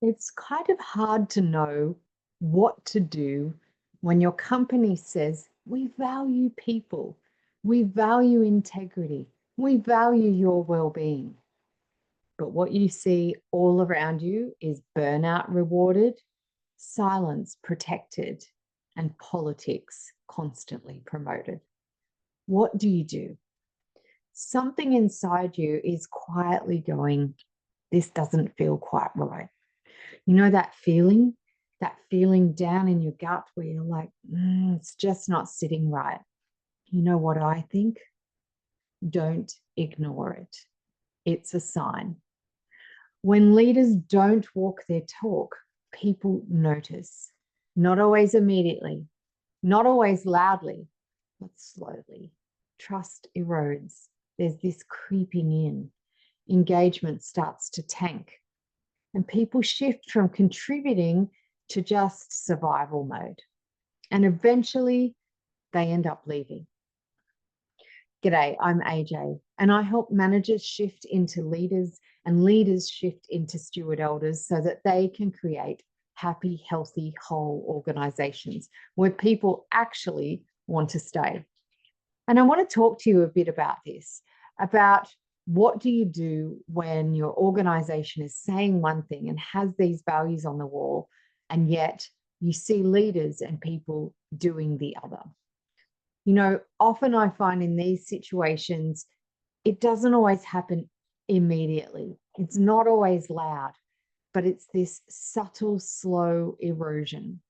It's kind of hard to know what to do when your company says, we value people, we value integrity, we value your well-being. But what you see all around you is burnout rewarded, silence protected, and politics constantly promoted. What do you do? Something inside you is quietly going, this doesn't feel quite right. You know that feeling down in your gut where you're like, it's just not sitting right. You know what I think? Don't ignore it. It's a sign. When leaders don't walk their talk, people notice, not always immediately, not always loudly, but slowly. Trust erodes. There's this creeping in. Engagement starts to tank, and people shift from contributing to just survival mode. And eventually they end up leaving. G'day, I'm AJ, and I help managers shift into leaders and leaders shift into steward elders so that they can create happy, healthy, whole organizations where people actually want to stay. And I want to talk to you a bit about this, about what do you do when your organization is saying one thing and has these values on the wall, and yet you see leaders and people doing the other. You know, often I find in these situations, it doesn't always happen immediately. It's not always loud, but it's this subtle, slow erosion.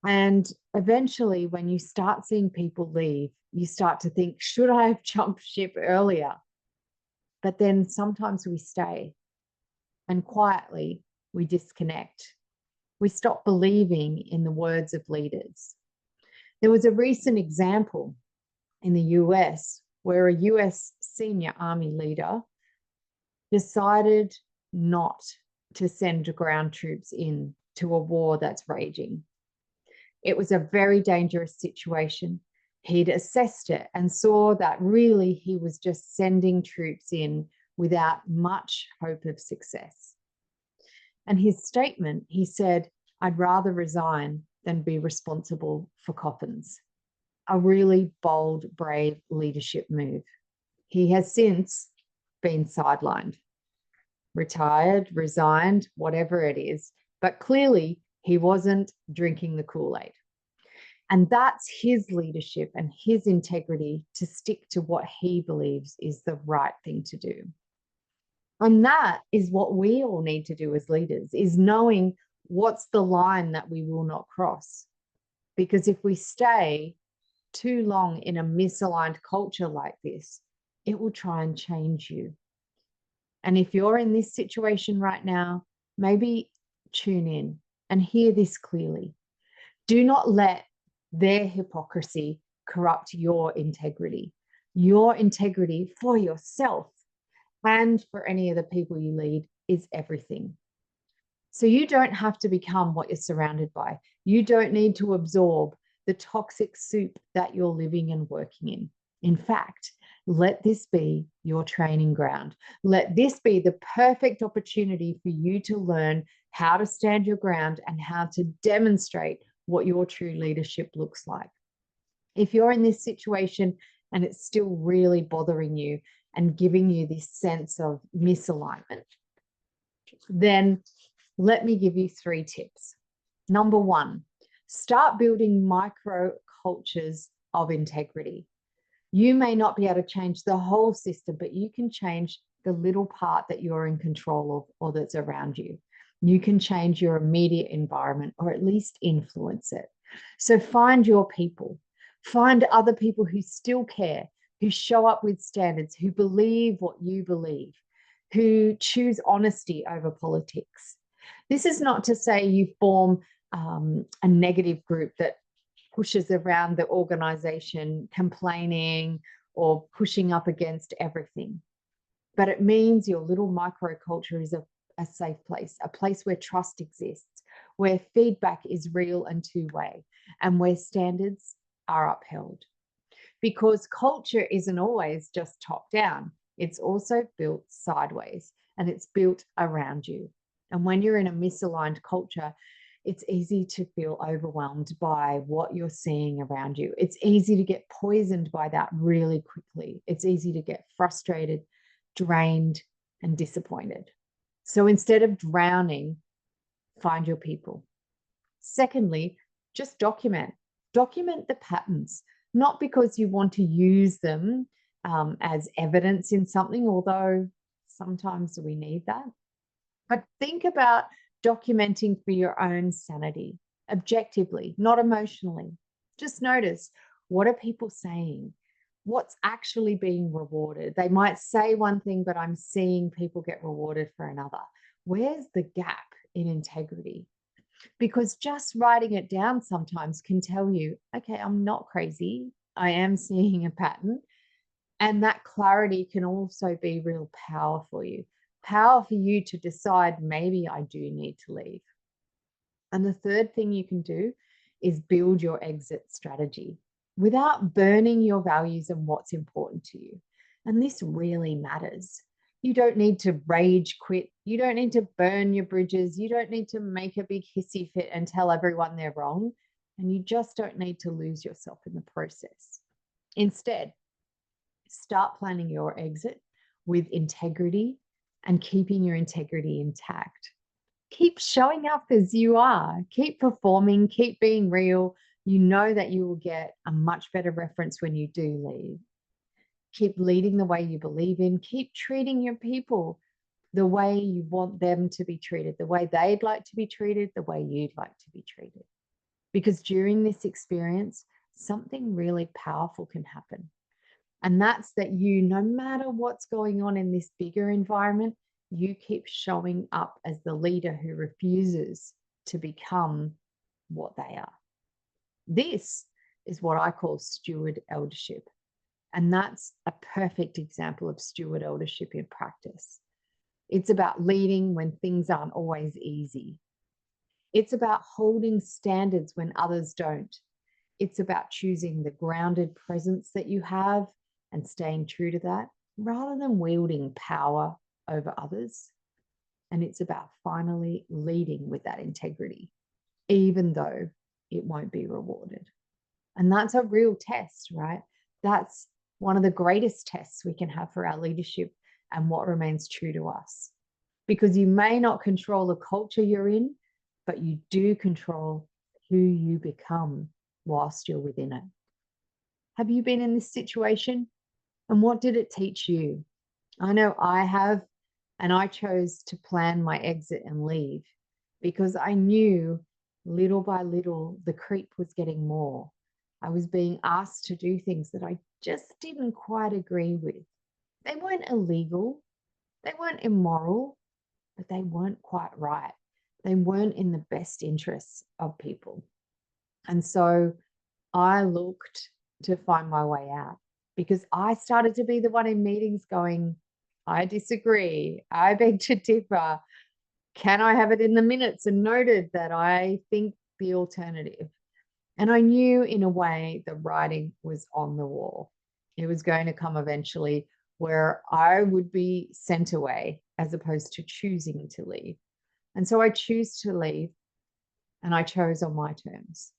And eventually, when you start seeing people leave, you start to think, should I have jumped ship earlier? But then sometimes we stay and quietly we disconnect. We stop believing in the words of leaders. There was a recent example in the US where a US senior army leader decided not to send ground troops in to a war that's raging. It was a very dangerous situation. He'd assessed it and saw that really he was just sending troops in without much hope of success. And his statement, he said, I'd rather resign than be responsible for coffins. A really bold, brave leadership move. He has since been sidelined, retired, resigned, whatever it is, but clearly he wasn't drinking the Kool-Aid. And that's his leadership and his integrity to stick to what he believes is the right thing to do. And that is what we all need to do as leaders, is knowing what's the line that we will not cross. Because if we stay too long in a misaligned culture like this, it will try and change you. And if you're in this situation right now, maybe tune in and hear this clearly. Do not let their hypocrisy corrupt your integrity for yourself and for any of the people you lead is everything. So you don't have to become what you're surrounded by. You don't need to absorb the toxic soup that you're living and working in. In fact, let this be your training ground. Let this be the perfect opportunity for you to learn how to stand your ground and how to demonstrate what your true leadership looks like. If you're in this situation and it's still really bothering you and giving you this sense of misalignment, then let me give you 3 tips. Number 1, start building micro cultures of integrity. You may not be able to change the whole system, but you can change the little part that you're in control of or that's around you. You can change your immediate environment or at least influence it. So find your people, find other people who still care, who show up with standards, who believe what you believe, who choose honesty over politics. This is not to say you form a negative group that pushes around the organization, complaining or pushing up against everything. But it means your little microculture is a safe place, a place where trust exists, where feedback is real and two-way, and where standards are upheld. Because culture isn't always just top down, it's also built sideways and it's built around you. And when you're in a misaligned culture, it's easy to feel overwhelmed by what you're seeing around you. It's easy to get poisoned by that really quickly. It's easy to get frustrated, drained, and disappointed. So instead of drowning, find your people. Secondly, just document. Document the patterns, not because you want to use them as evidence in something, although sometimes we need that. But think about documenting for your own sanity, objectively, not emotionally. Just notice, what are people saying? What's actually being rewarded? They might say one thing, but I'm seeing people get rewarded for another. Where's the gap in integrity? Because just writing it down sometimes can tell you, okay, I'm not crazy. I am seeing a pattern. And that clarity can also be real power for you. Power for you to decide, maybe I do need to leave. And the third thing you can do is build your exit strategy without burning your values and what's important to you. And this really matters. You don't need to rage quit. You don't need to burn your bridges. You don't need to make a big hissy fit and tell everyone they're wrong. And you just don't need to lose yourself in the process. Instead, start planning your exit with integrity and keeping your integrity intact. Keep showing up as you are. Keep performing. Keep being real. You know that you will get a much better reference when you do leave. Keep leading the way you believe in. Keep treating your people the way you want them to be treated, the way they'd like to be treated, the way you'd like to be treated. Because during this experience, something really powerful can happen. And that's that you, no matter what's going on in this bigger environment, you keep showing up as the leader who refuses to become what they are. This is what I call steward eldership. And that's a perfect example of steward eldership in practice. It's about leading when things aren't always easy. It's about holding standards when others don't. It's about choosing the grounded presence that you have and staying true to that rather than wielding power over others. And it's about finally leading with that integrity, even though it won't be rewarded. And that's a real test, right? That's one of the greatest tests we can have for our leadership and what remains true to us. Because you may not control the culture you're in, but you do control who you become whilst you're within it. Have you been in this situation? And what did it teach you? I know I have, and I chose to plan my exit and leave because I knew little by little the creep was getting more. I was being asked to do things that I just didn't quite agree with. They weren't illegal, they weren't immoral, but they weren't quite right. They weren't in the best interests of people. And so I looked to find my way out because I started to be the one in meetings going, I disagree, I beg to differ. Can I have it in the minutes and noted that I think the alternative? And I knew in a way the writing was on the wall. It was going to come eventually where I would be sent away as opposed to choosing to leave. And so I choose to leave, and I chose on my terms.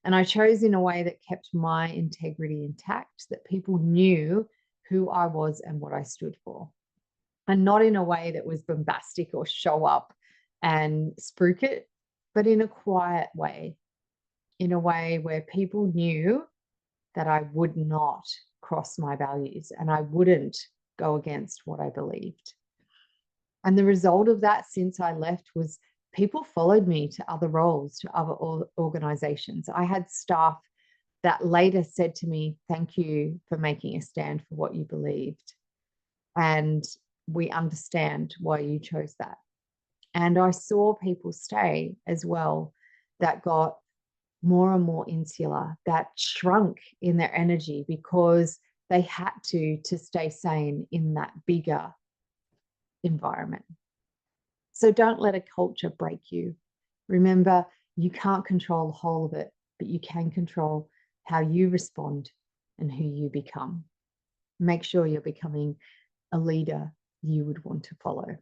And I chose in a way that kept my integrity intact, that people knew who I was and what I stood for. And not in a way that was bombastic or show up and spruik it, but in a quiet way, in a way where people knew that I would not cross my values and I wouldn't go against what I believed. And the result of that since I left was people followed me to other roles, to other organizations. I had staff that later said to me, thank you for making a stand for what you believed. And we understand why you chose that. And I saw people stay as well that got more and more insular, that shrunk in their energy because they had to stay sane in that bigger environment. So don't let a culture break you. Remember, you can't control the whole of it, but you can control how you respond and who you become. Make sure you're becoming a leader you would want to follow.